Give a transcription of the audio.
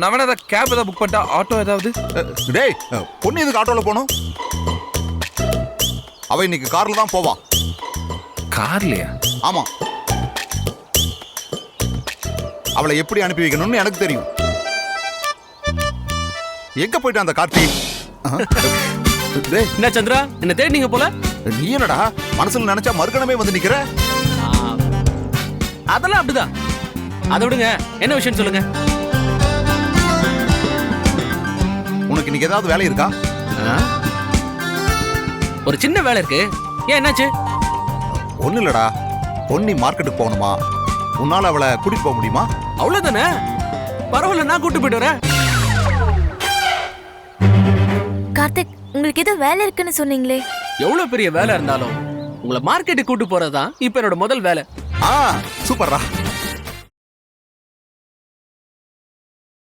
நான் வேணா ஏதாவது கேப் ஏதாவது புக் பண்ணிட்டா ஆட்டோ ஏதாவது. டேய், பொண்ணு எதுக்கு ஆட்டோல போகணும்? அவ இன்னைக்கு கார்ல தான் போவா. கார்லயா? ஆமா, அவளை எப்படி அனுப்பி வைக்கணும்னு எனக்கு தெரியும். எங்க போயிட்டு அந்த கார்த்தி? டேய், என்ன சந்திரா, என்ன தேடினீங்க போல? நீ என்னடா மனசுல நினைச்சா மறுகணமே வந்து நிக்கிற? அதெல்லாம் அப்படிதான். அதை விடுங்க, என்ன விஷயம் சொல்லுங்க. உனக்கு இன்னைக்கு ஏதாவது வேலை இருக்கா? ஒரு சின்ன வேலை இருக்கு. ஏன், என்னாச்சு? ஒண்ணு இல்லடா, பொன்னி மார்க்கெட்டுக்கு போகணுமா, உன்னால அவளை கூட்டிட்டு போக முடியுமா? அவ்வளவுதானே, பரவாயில்ல, நான் கூட்டு போயிட்டு வரேன். கார்த்திக், உங்களுக்கு ஏதோ வேலை இருக்குன்னு சொன்னீங்களே. எவ்வளவு பெரிய வேலை இருந்தாலும் உங்களை மார்க்கெட்டுக்கு கூட்டு போறதுதான் இப்ப என்னோட முதல் வேலை. சூப்பர்ரா.